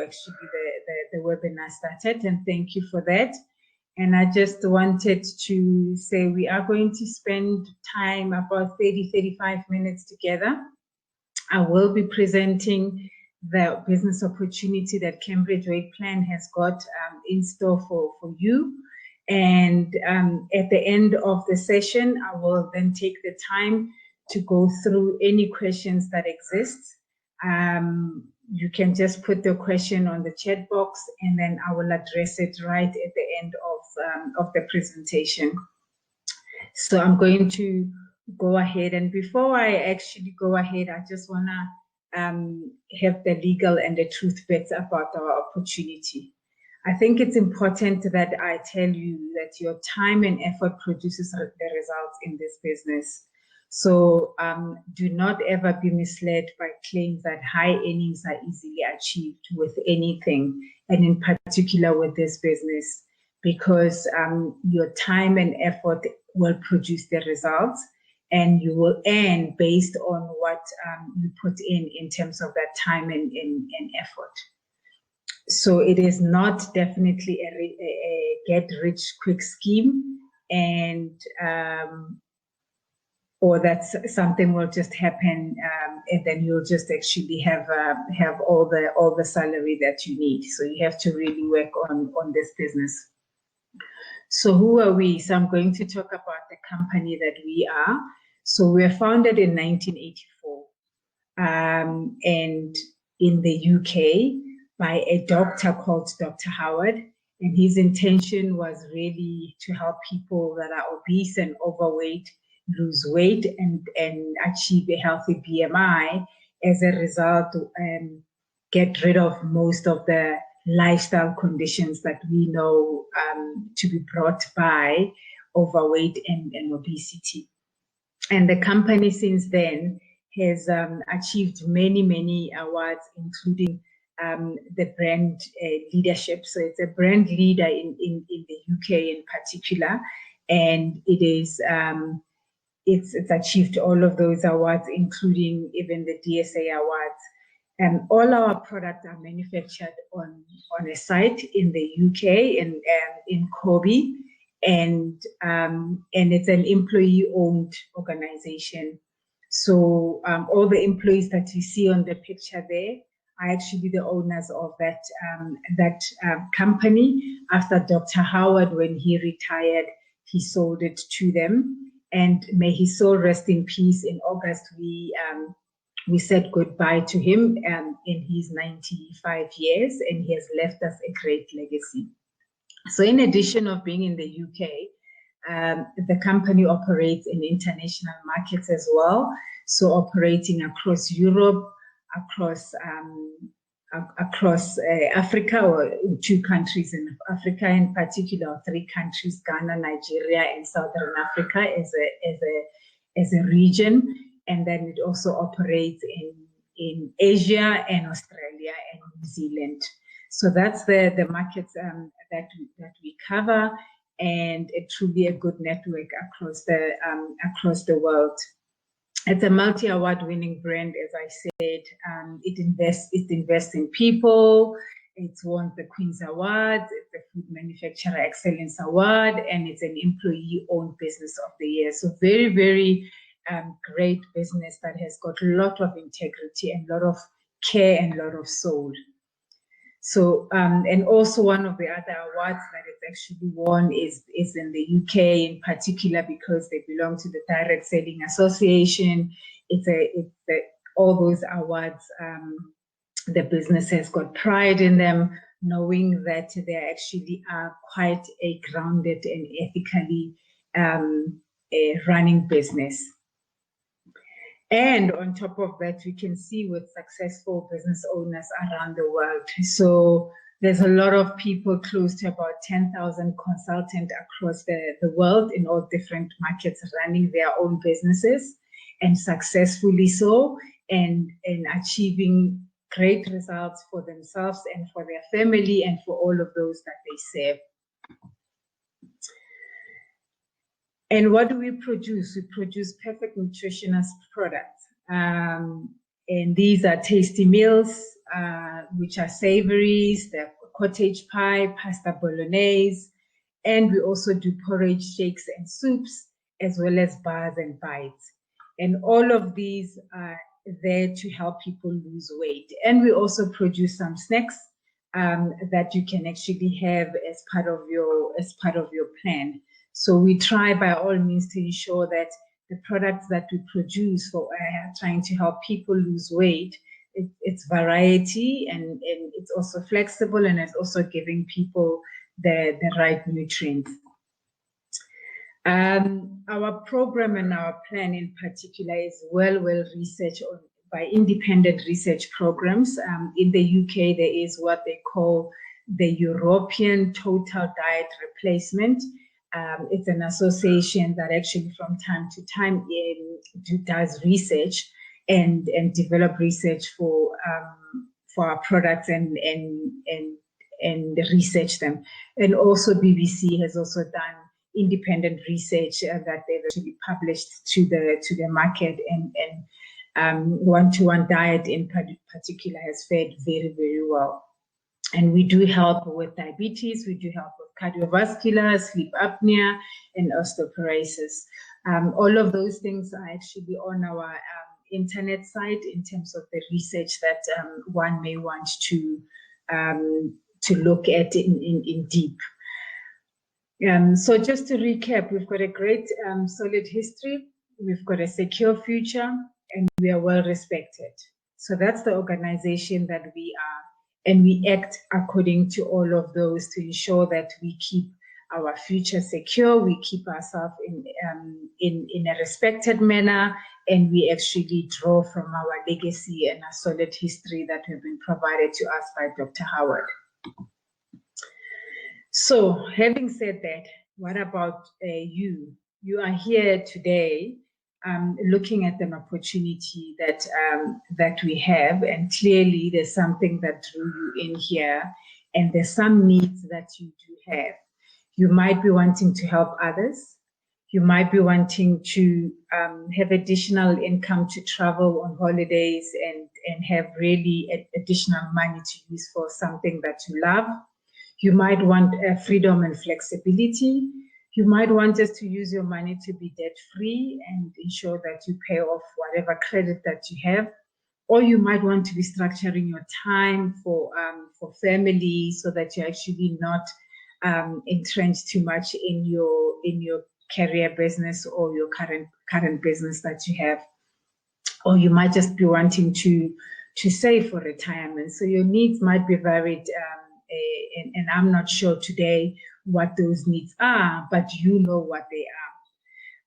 actually the webinar started, and thank you for that. And I just wanted to say we are going to spend time, about 30-35 minutes together. I will be presenting the business opportunity that Cambridge Weight Plan has got in store for you. And at the end of the session, I will then take the time to go through any questions that exist. You can just put the question on the chat box, and then I will address it right at the end of the presentation. So I'm going to go ahead, and before I actually go ahead, I just want to have the legal and the truth bits about our opportunity. I think it's important that I tell you that your time and effort produces the results in this business. So do not ever be misled by claims that high earnings are easily achieved with anything, and in particular with this business, because your time and effort will produce the results, and you will earn based on what you put in terms of that time and effort. So it is not definitely a get-rich-quick scheme, and or that something will just happen and then you'll just actually have all the salary that you need. So you have to really work on this business. So who are we? So I'm going to talk about the company that we are. So we were founded in 1984 and in the UK by a doctor called Dr. Howard. And his intention was really to help people that are obese and overweight lose weight and achieve a healthy BMI. As a result, get rid of most of the lifestyle conditions that we know to be brought by overweight and obesity. And the company since then has achieved many awards, including the brand leadership. So it's a brand leader in the UK in particular, and it is it's achieved all of those awards, including even the DSA awards. And all our products are manufactured on a site in the UK in Kobe, and it's an employee-owned organization. So all the employees that you see on the picture there are actually the owners of that company. After Dr. Howard, when he retired, he sold it to them. And may his soul rest in peace. In August, we said goodbye to him in his 95 years, and he has left us a great legacy. So in addition of being in the UK, the company operates in international markets as well. So operating across Europe, across Africa, or in 2 countries in Africa in particular, or 3 countries, Ghana, Nigeria, and Southern Africa as a region. And then it also operates in Asia and Australia and New Zealand. So that's the markets that we cover, and truly a good network across the world. It's a multi-award winning brand, as I said. It invests in people. It's won the Queen's Award, the Food Manufacturer Excellence Award, and it's an employee-owned business of the year. So very great business that has got a lot of integrity and a lot of care and a lot of soul. So, and also one of the other awards that it's actually won is in the UK in particular, because they belong to the Direct Selling Association. All those awards, the business has got pride in them, knowing that they actually are quite a grounded and ethically running business. And on top of that, we can see with successful business owners around the world. So there's a lot of people, close to about 10,000 consultants across the world in all different markets, running their own businesses, and successfully so, and achieving great results for themselves and for their family and for all of those that they serve. And what do we produce? We produce perfect nutritionist products. And these are tasty meals, which are savories, the cottage pie, pasta bolognese, and we also do porridge, shakes, and soups, as well as bars and bites. And all of these are there to help people lose weight. And we also produce some snacks that you can actually have as part of your plan. So we try by all means to ensure that the products that we produce for trying to help people lose weight, it's variety, and it's also flexible, and it's also giving people the right nutrients. Our program and our plan in particular is well researched by independent research programs. In the UK, there is what they call the European Total Diet Replacement. It's an association that actually from time to time does research and develop research for our products and research them. And also BBC has also done independent research that they've actually published to the market, and One2one diet in particular has fared very, very well. And we do help with diabetes, we do help with cardiovascular, sleep apnea, and osteoporosis. All of those things are actually on our internet site in terms of the research that one may want to look at in deep. So just to recap, we've got a great solid history, we've got a secure future, and we are well respected. So that's the organization that we are. And we act according to all of those to ensure that we keep our future secure, we keep ourselves in a respected manner, and we actually draw from our legacy and our solid history that have been provided to us by Dr. Howard. So having said that, what about you? You are here today looking at an opportunity that we have, and clearly there's something that drew you in here, and there's some needs that you do have. You might be wanting to help others. You might be wanting to have additional income to travel on holidays and have really additional money to use for something that you love. You might want freedom and flexibility. You might want just to use your money to be debt-free and ensure that you pay off whatever credit that you have. Or you might want to be structuring your time for family so that you're actually not entrenched too much in your career business or your current business that you have. Or you might just be wanting to save for retirement. So your needs might be varied, and I'm not sure today what those needs are, but you know what they are.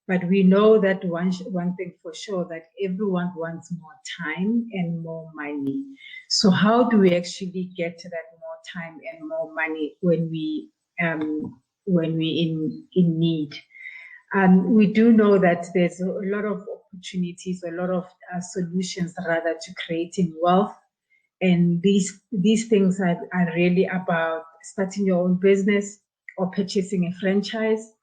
But we know that one thing for sure, that everyone wants more time and more money. So how do we actually get to that more time and more money when we in need? We do know that there's a lot of opportunities, a lot of solutions rather to creating wealth. And these things are really about starting your own business or purchasing a franchise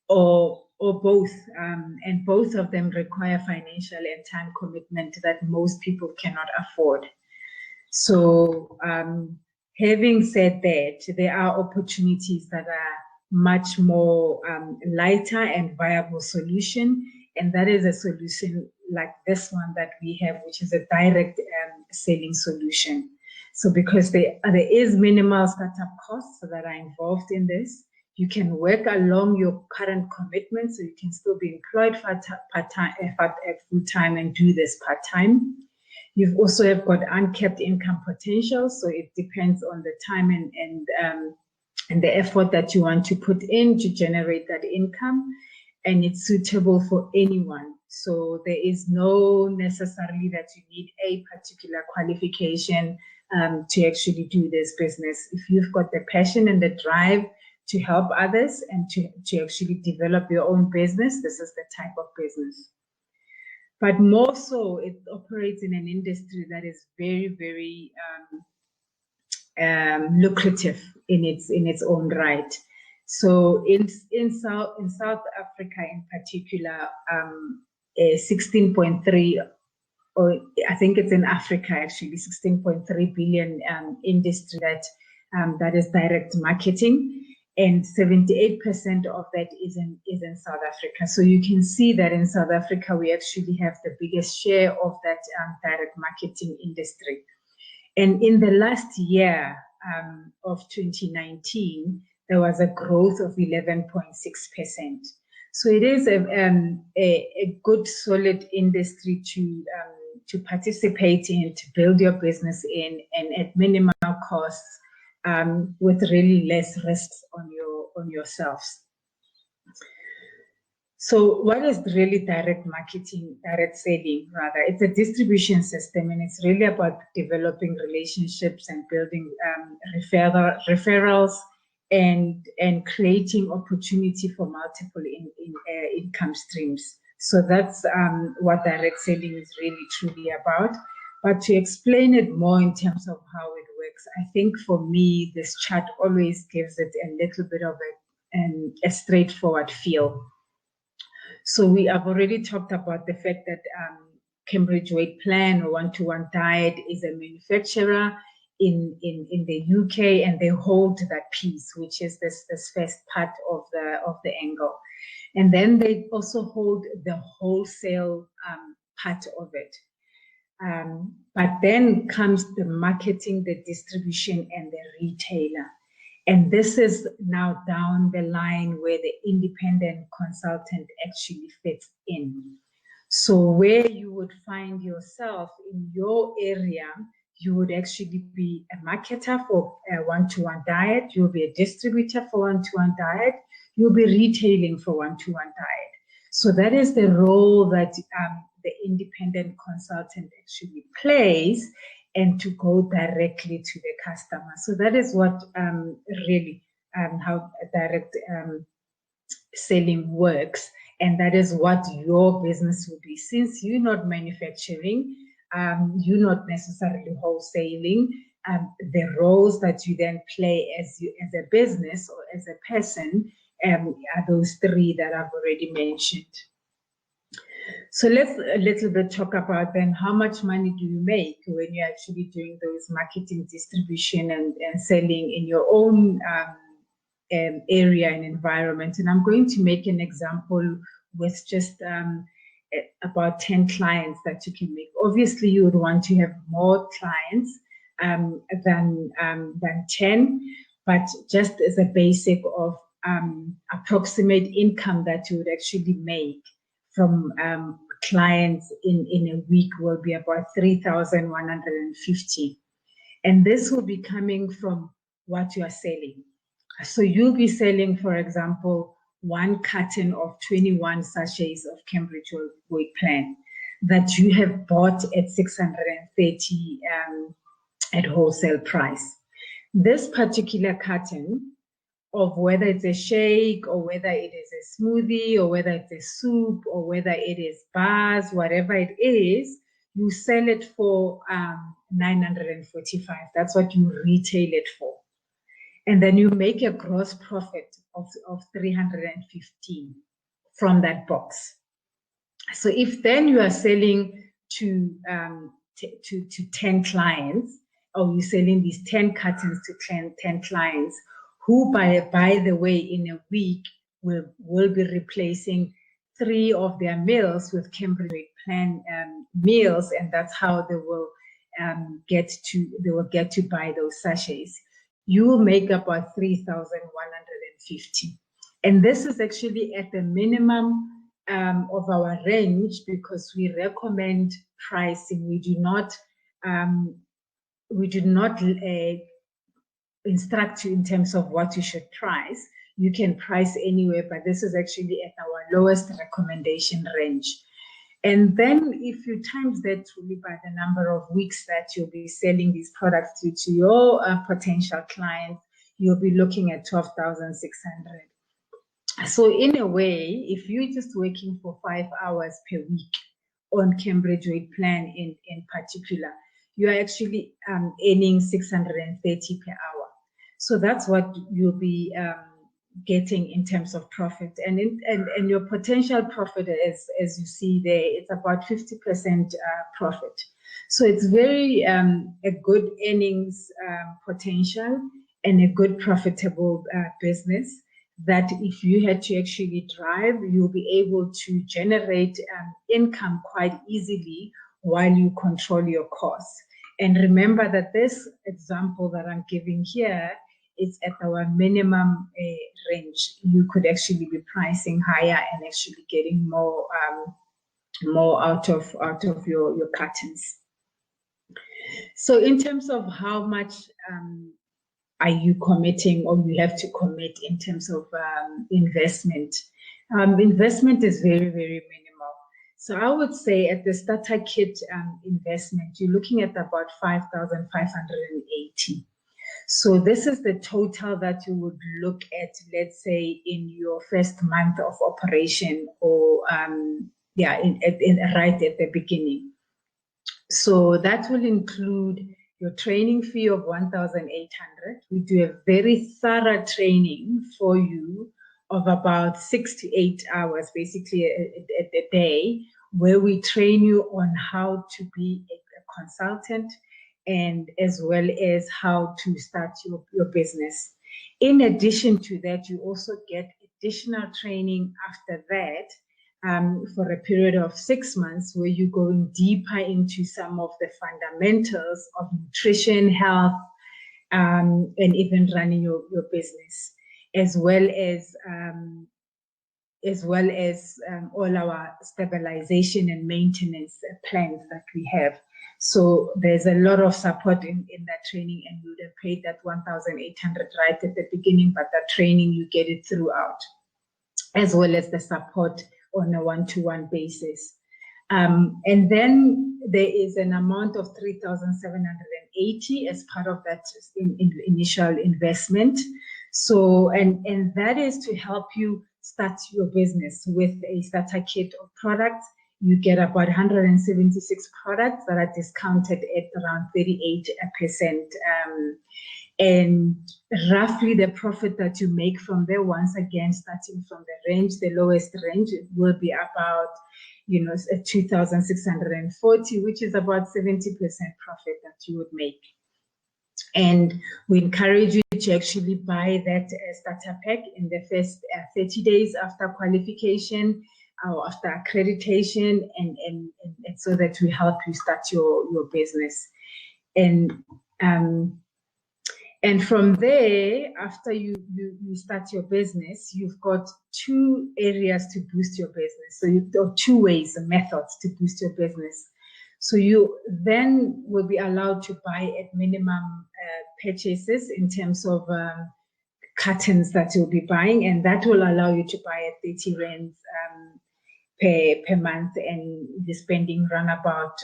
or both. And both of them require financial and time commitment that most people cannot afford. So having said that, there are opportunities that are much more lighter and viable solution. And that is a solution like this one that we have, which is a direct selling solution. So because there is minimal startup costs that are involved in this, you can work along your current commitment, so you can still be employed full-time and do this part-time. You've also have got uncapped income potential, so it depends on the time and the effort that you want to put in to generate that income, and it's suitable for anyone. So there is no necessarily that you need a particular qualification to actually do this business. If you've got the passion and the drive to help others and to actually develop your own business, this is the type of business. But more so, it operates in an industry that is very, very lucrative in its own right. So in South Africa in particular, 16.3 or I think it's in Africa actually, 16.3 billion industry that is direct marketing. And 78% of that is in South Africa. So you can see that in South Africa, we actually have the biggest share of that direct marketing industry. And in the last year of 2019, there was a growth of 11.6%. So it is a good, solid industry to participate in, to build your business in, and at minimal costs, with really less risks on yourselves. So what is really direct marketing, direct selling rather? It's a distribution system, and it's really about developing relationships and building referrals and creating opportunity for multiple income streams. So that's what direct selling is really truly about. But to explain it more in terms of how it works, I think for me, this chart always gives it a little bit of a straightforward feel. So we have already talked about the fact that Cambridge Weight Plan or One2one Diet is a manufacturer in the UK, and they hold that piece, which is this first part of the angle. And then they also hold the wholesale part of it. But then comes the marketing, the distribution, and the retailer. And this is now down the line where the independent consultant actually fits in. So where you would find yourself in your area, you would actually be a marketer for One2one Diet, you'll be a distributor for One2one Diet, you'll be retailing for One2one Diet. So that is the role that the independent consultant actually plays, and to go directly to the customer. So that is what really how direct selling works, and that is what your business will be. Since you're not manufacturing, you're not necessarily wholesaling, the roles that you then play as a business or as a person are those three that I've already mentioned. So let's a little bit talk about then how much money do you make when you're actually doing those marketing, distribution, and selling in your own area and environment. And I'm going to make an example with just about 10 clients that you can make. Obviously, you would want to have more clients than 10, but just as a basic of approximate income that you would actually make from clients in a week will be about 3,150. And this will be coming from what you are selling. So you'll be selling, for example, 1 carton of 21 sachets of Cambridge Weight Plan that you have bought at 630 at wholesale price. This particular carton, of whether it's a shake or whether it is a smoothie or whether it's a soup or whether it is bars, whatever it is, you sell it for 945. That's what you retail it for. And then you make a gross profit of 315 from that box. So if then you are selling to 10 clients, or you're selling these 10 cartons to 10 clients, who by the way in a week will be replacing 3 of their meals with Cambridge Weight Plan meals, and that's how they will get to buy those sachets. You will make about 3,150, and this is actually at the minimum of our range, because we recommend pricing. We do not instruct you in terms of what you should price. You can price anywhere, but this is actually at our lowest recommendation range. And then if you times that truly by the number of weeks that you'll be selling these products to your potential clients, you'll be looking at 12,600. So in a way, if you're just working for 5 hours per week on Cambridge Weight Plan in particular, you are actually earning 630 per hour. So that's what you'll be getting in terms of profit, and your potential profit, as you see there, it's about 50% profit. So it's very a good earnings potential and a good profitable business that if you had to actually drive, you'll be able to generate income quite easily while you control your costs. And remember that this example that I'm giving here is at our minimum range. You could actually be pricing higher and actually getting more out of your cartons. So in terms of how much are you committing, or you have to commit in terms of investment? Investment is very, very minimal. So I would say at the starter kit investment, you're looking at about 5,580. So this is the total that you would look at, let's say, in your first month of operation, or right at the beginning. So that will include your training fee of 1,800. We do a very thorough training for you of about 6 to 8 hours, basically a day, where we train you on how to be a consultant, and as well as how to start your business. In addition to that, you also get additional training after that for a period of 6 months, where you're going deeper into some of the fundamentals of nutrition, health, and even running your business, as well as all our stabilization and maintenance plans that we have. So there's a lot of support in that training, and you would have paid that 1,800 right at the beginning, but that training, you get it throughout, as well as the support on a one-to-one basis. And then there is an amount of 3,780 as part of that initial investment. So, and that is to help you start your business with a starter kit of products. You get about 176 products that are discounted at around 38%. And roughly the profit that you make from there, once again, starting from the range, the lowest range, it will be about, 2,640, which is about 70% profit that you would make. And we encourage you to actually buy that starter pack in the first 30 days after qualification or after accreditation, and so that we help you start your business. And from there, after you start your business, you've got 2 areas to boost your business. So you've got 2 ways and methods to boost your business. So you then will be allowed to buy at minimum purchases in terms of cartons that you'll be buying, and that will allow you to buy at 30 rands per month, and you're spending around about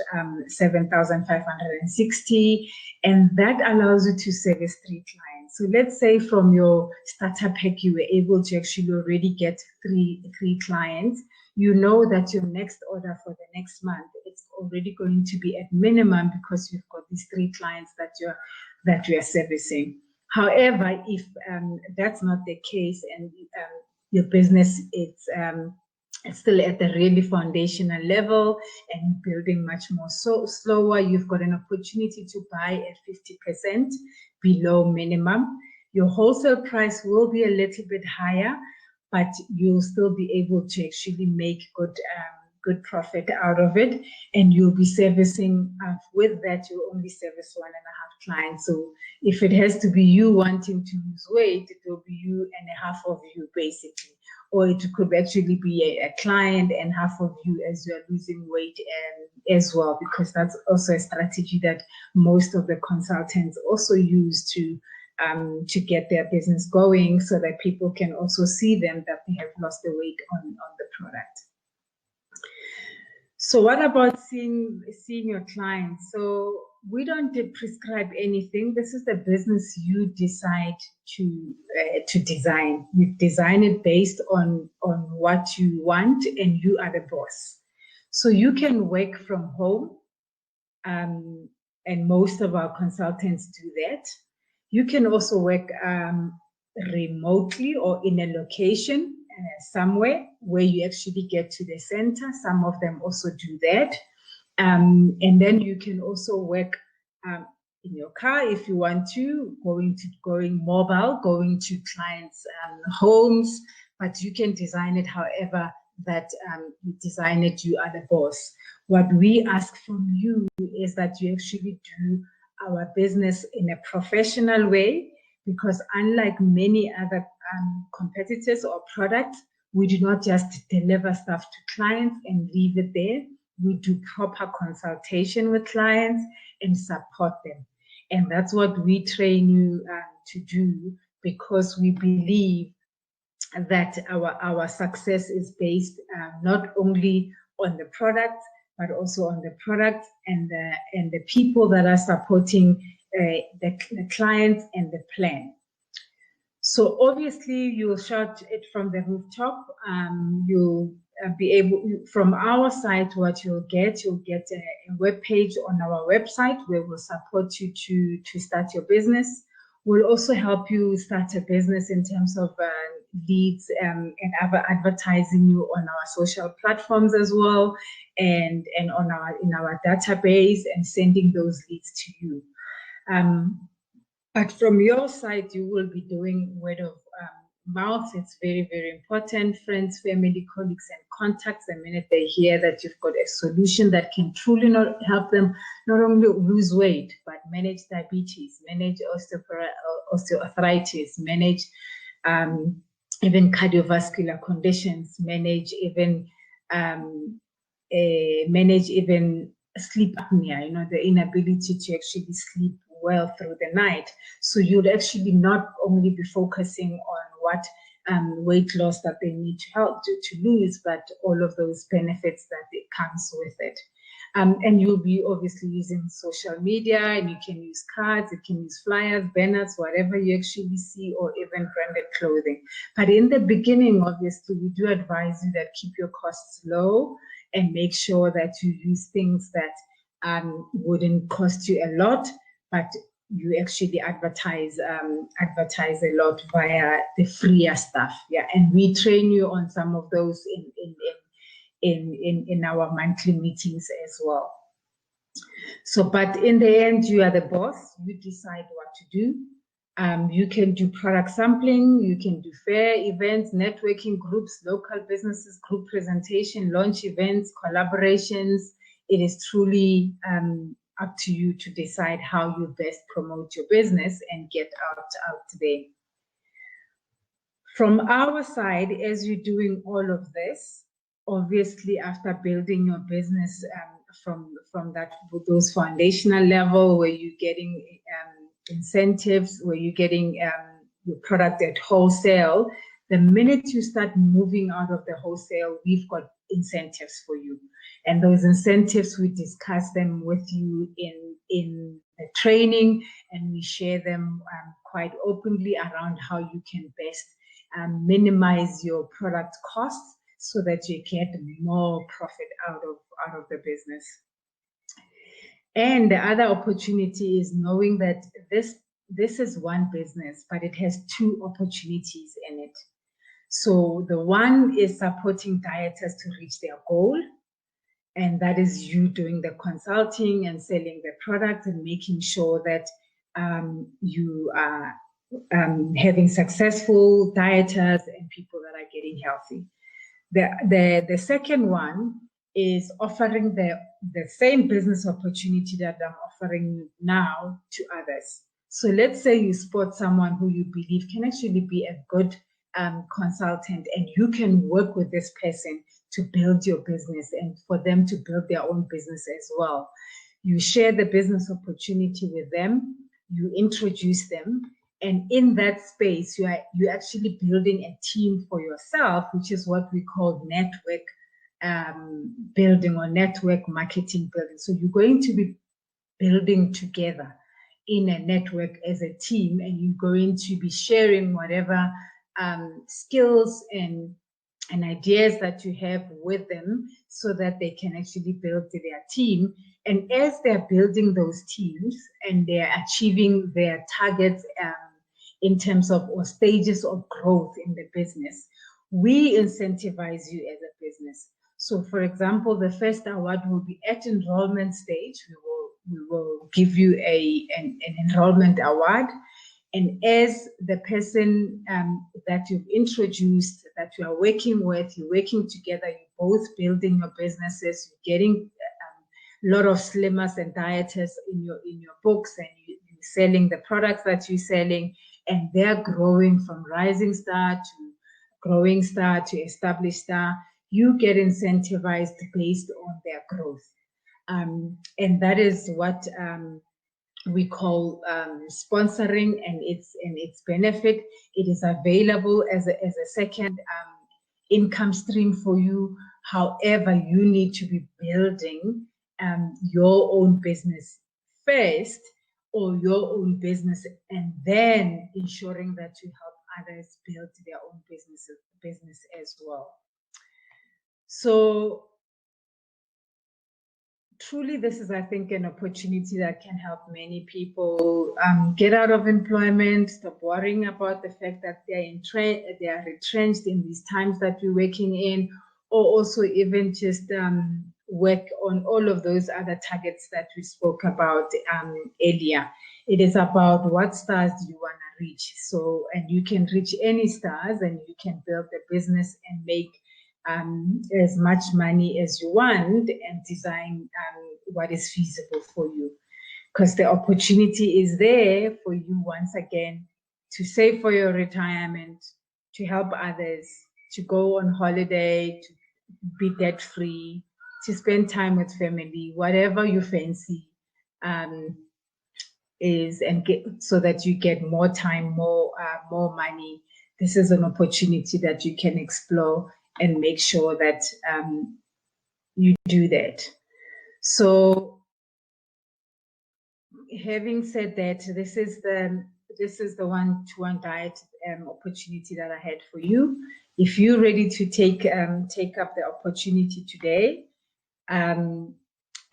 7,560, and that allows you to service 3 clients. So let's say from your starter pack, you were able to actually already get three clients. You know that your next order for the next month, it's already going to be at minimum, because you've got these 3 clients that you are servicing. However, if that's not the case, and your business is still at the really foundational level and building much more slower, you've got an opportunity to buy at 50% below minimum. Your wholesale price will be a little bit higher, but you'll still be able to actually make good profit out of it, and you'll be servicing with that, you'll only service 1.5 clients. So if it has to be you wanting to lose weight, it will be you and half of you, basically. Or it could actually be a client and half of you as you are losing weight as well, because that's also a strategy that most of the consultants also use to get their business going, so that people can also see them that they have lost the weight on the product. So what about seeing your clients? So we don't prescribe anything. This is the business you decide to design. You design it based on what you want, and you are the boss. So you can work from home, and most of our consultants do that. You can also work remotely or in a location somewhere where you actually get to the center. Some of them also do that. And then you can also work in your car if you want to, going mobile, going to clients' homes, but you can design it however that you design it. You are the boss. What we ask from you is that you actually do our business in a professional way, because unlike many other competitors or products, we do not just deliver stuff to clients and leave it there. We do proper consultation with clients and support them. And that's what we train you to do, because we believe that our success is based not only on the product, but also on the product and the people that are supporting the clients and the plan. So obviously you'll shout it from the rooftop. You'll be able, from our side, what you'll get a web page on our website where we'll support you to start your business. We'll also help you start a business in terms of leads and other advertising you on our social platforms as well, and in our database, and sending those leads to you. But from your side, you will be doing word of mouth. It's very, very important. Friends, family, colleagues, and contacts, the minute they hear that you've got a solution that can truly not help them not only lose weight, but manage diabetes, manage osteoarthritis, manage even cardiovascular conditions, manage even sleep apnea, the inability to actually sleep well through the night. So you'd actually not only be focusing on what weight loss that they need to help to lose, but all of those benefits that it comes with it. And you'll be obviously using social media, and you can use cards, you can use flyers, banners, whatever you actually see, or even branded clothing. But in the beginning, obviously, we do advise you that keep your costs low and make sure that you use things that wouldn't cost you a lot, but you actually advertise a lot via the freer stuff. Yeah, and we train you on some of those in our monthly meetings as well. So, but in the end, you are the boss. You decide what to do. You can do product sampling, you can do fair events, networking groups, local businesses, group presentation, launch events, collaborations. It is truly up to you to decide how you best promote your business and get out there. From our side, as you're doing all of this, obviously after building your business from those foundational level where you're getting incentives, where you're getting your product at wholesale, the minute you start moving out of the wholesale, we've got incentives for you. And those incentives, we discuss them with you in the training, and we share them quite openly around how you can best minimize your product costs so that you get more profit out of the business. And the other opportunity is knowing that this is one business, but it has two opportunities in it. So the one is supporting dieters to reach their goal, and that is you doing the consulting and selling the product and making sure that you are having successful dieters and people that are getting healthy. The second one is offering the same business opportunity that I'm offering you now to others. So let's say you spot someone who you believe can actually be a good consultant, and you can work with this person to build your business and for them to build their own business as well. You share the business opportunity with them, you introduce them, and in that space, you're actually building a team for yourself, which is what we call network building or network marketing building. So you're going to be building together in a network as a team, and you're going to be sharing whatever skills and ideas that you have with them so that they can actually build their team. And as they're building those teams and they're achieving their targets in terms of or stages of growth in the business, we incentivize you as a business. So, for example, the first award will be at enrollment stage. We will give you an enrollment award. And as the person that you've introduced, that you are working with, you're working together, you're both building your businesses, you're getting a lot of slimmers and dieters in your books, and you're selling the products that you're selling, and they're growing from rising star to growing star to established star. You get incentivized based on their growth. And that is what we call sponsoring, and its benefit. It is available as a second income stream for you. However, you need to be building your own business first, or your own business, and then ensuring that you help others build their own business as well. So truly, this is, I think, an opportunity that can help many people get out of employment, stop worrying about the fact that they are retrenched in these times that we're working in, or also even just work on all of those other targets that we spoke about earlier. It is about what stars do you want to reach. So, and you can reach any stars, and you can build a business and make as much money as you want, and design what is feasible for you, because the opportunity is there for you once again to save for your retirement, to help others, to go on holiday, to be debt free, to spend time with family, whatever you fancy is, and get, so that you get more time, more money. This is an opportunity that you can explore and make sure that you do that. So, having said that, this is the one-to-one diet opportunity that I had for you. If you're ready to take up the opportunity today, and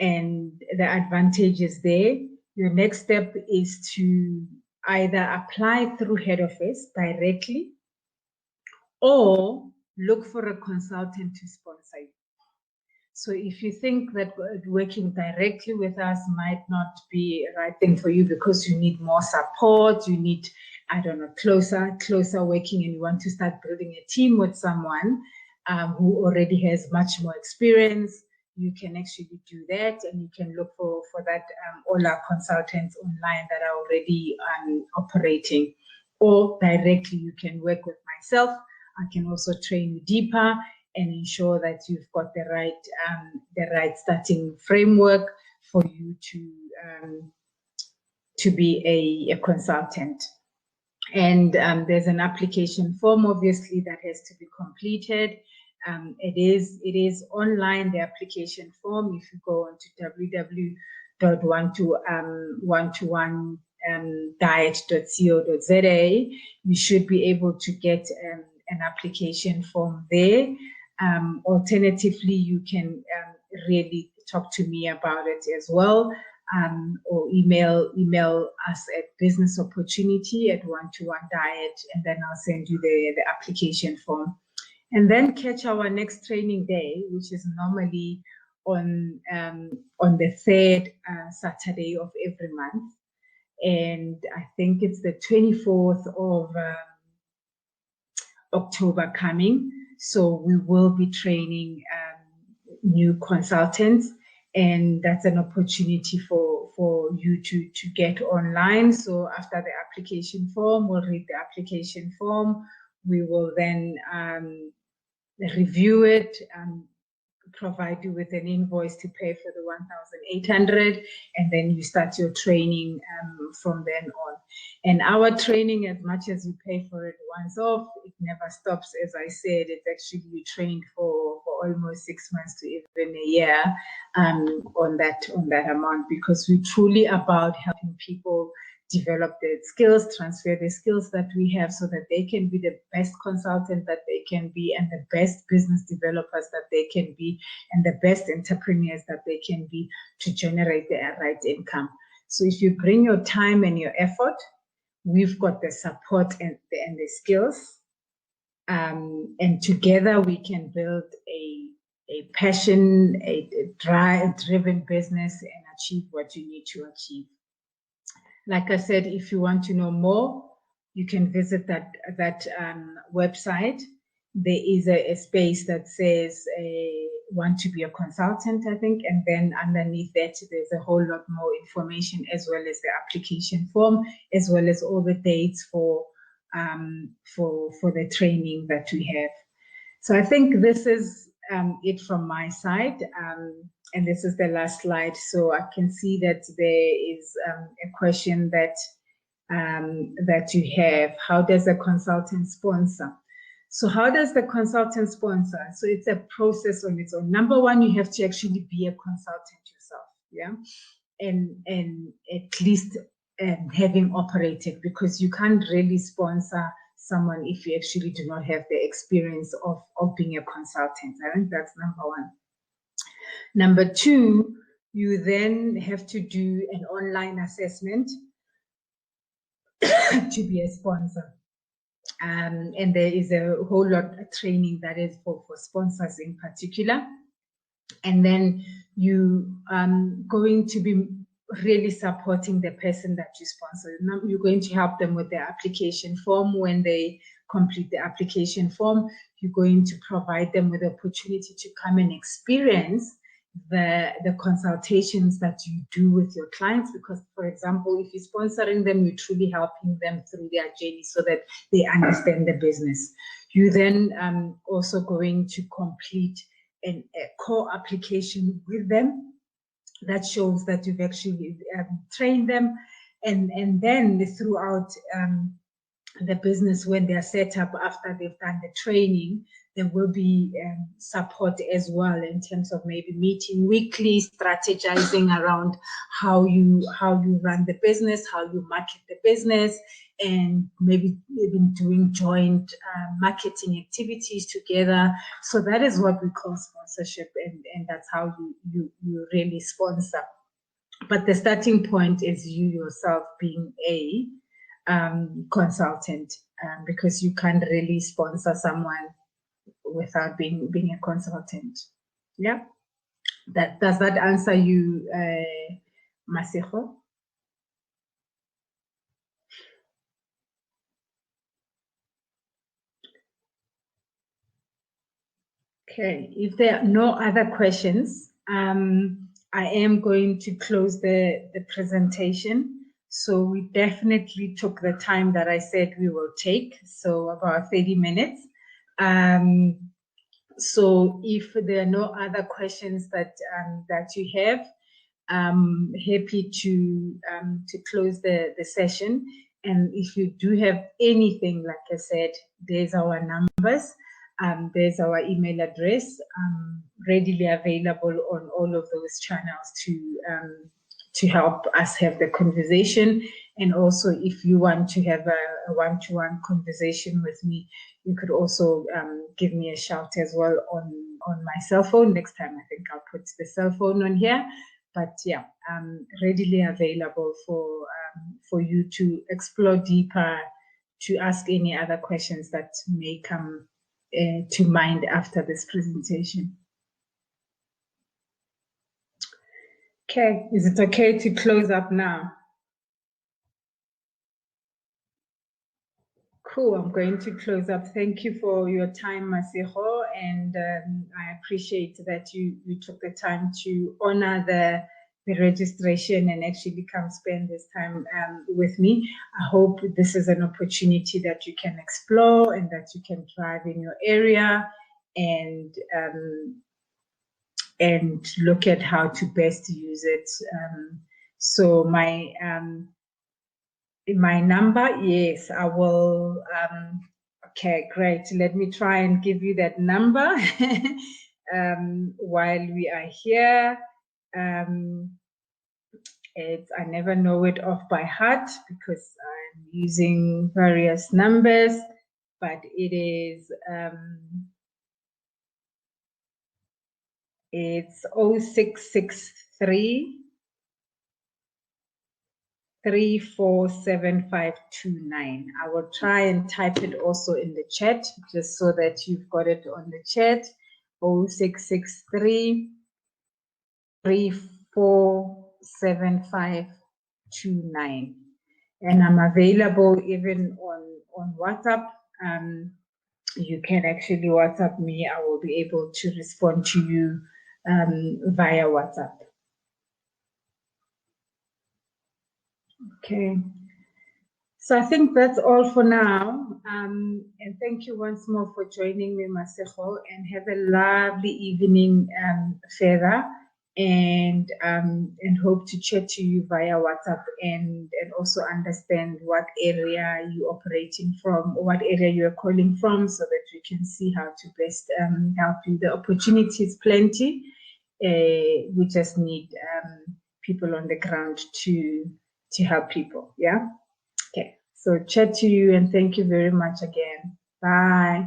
the advantage is there, your next step is to either apply through head office directly, or look for a consultant to sponsor you. So if you think that working directly with us might not be a right thing for you because you need more support, you need, I don't know, closer working, and you want to start building a team with someone who already has much more experience, you can actually do that, and you can look for that, all our consultants online that are already operating. Or directly, you can work with myself. I can also train you deeper and ensure that you've got the right starting framework for you to be a consultant. And there's an application form, obviously, that has to be completed. It is online, the application form. If you go on to www.one2one-diet.co.za, you should be able to get an application form there. Alternatively, you can really talk to me about it as well, or email us at businessopportunity@one2one-diet, and then I'll send you the application form. And then catch our next training day, which is normally on the third Saturday of every month, and I think it's the 24th of October coming. So we will be training new consultants, and that's an opportunity for you to get online. So after the application form, we'll read the application form. We will then review it, provide you with an invoice to pay for the 1,800, and then you start your training from then on. And our training, as much as you pay for it once off, it never stops. As I said, it's actually you trained for almost 6 months to even a year on that amount, because we're truly about helping people develop their skills, transfer the skills that we have, so that they can be the best consultant that they can be, and the best business developers that they can be, and the best entrepreneurs that they can be, to generate the right income. So if you bring your time and your effort, we've got the support and the skills, and together we can build a passion, a driven business and achieve what you need to achieve. Like I said, if you want to know more, you can visit that website. There is a space that says want to be a consultant, I think, and then underneath that there's a whole lot more information, as well as the application form, as well as all the dates for the training that we have. So I think this is it from my side, and this is the last slide. So I can see that there is a question that you have. How does a consultant sponsor? So how does the consultant sponsor? So it's a process on its own. Number one, you have to actually be a consultant yourself, yeah, and at least having operated, because you can't really sponsor someone if you actually do not have the experience of being a consultant. I think that's number one. Number two, you then have to do an online assessment to be a sponsor. And there is a whole lot of training that is for sponsors in particular. And then you going to be really supporting the person that you sponsor. Now you're going to help them with their application form. When they complete the application form, you're going to provide them with the opportunity to come and experience the consultations that you do with your clients, because, for example, if you're sponsoring them, you're truly helping them through their journey so that they understand the business. You then also going to complete a core application with them that shows that you've actually trained them, and then throughout the business, when they're set up after they've done the training, there will be support as well in terms of maybe meeting weekly, strategizing around how you run the business, how you market the business, and maybe even doing joint marketing activities together. So that is what we call sponsorship, and that's how you really sponsor. But the starting point is you yourself being a consultant, because you can't really sponsor someone without being a consultant. Yeah, does that answer you, Masiho? Okay, if there are no other questions, I am going to close the presentation. So we definitely took the time that I said we will take, so about 30 minutes. So if there are no other questions that you have, I'm happy to close the session. And if you do have anything, like I said, there's our numbers. There's our email address, readily available on all of those channels to help us have the conversation. And also, if you want to have a one-to-one conversation with me, you could also give me a shout as well on my cell phone. Next time, I think I'll put the cell phone on here. But yeah, I'm readily available for you to explore deeper, to ask any other questions that may come to mind after this presentation. Okay, is it okay to close up now? Cool, I'm going to close up. Thank you for your time, Masiho, and I appreciate that you took the time to honor the registration and actually come spend this time with me. I hope this is an opportunity that you can explore and that you can thrive in your area, and look at how to best use it. So my number, yes, I will. Okay, great. Let me try and give you that number while we are here. I never know it off by heart because I'm using various numbers, but it is it's 0663 347529. I will try and type it also in the chat, just so that you've got it on the chat. 0663 347529. And I'm available even on WhatsApp. You can actually WhatsApp me. I will be able to respond to you via WhatsApp. Okay. So I think that's all for now. And thank you once more for joining me, Masego, and have a lovely evening further. And hope to chat to you via WhatsApp and also understand what area you're operating from or what area you're calling from, so that we can see how to best help you. The opportunity is plenty. We just need people on the ground to help people. Yeah. Okay. So chat to you, and thank you very much again. Bye.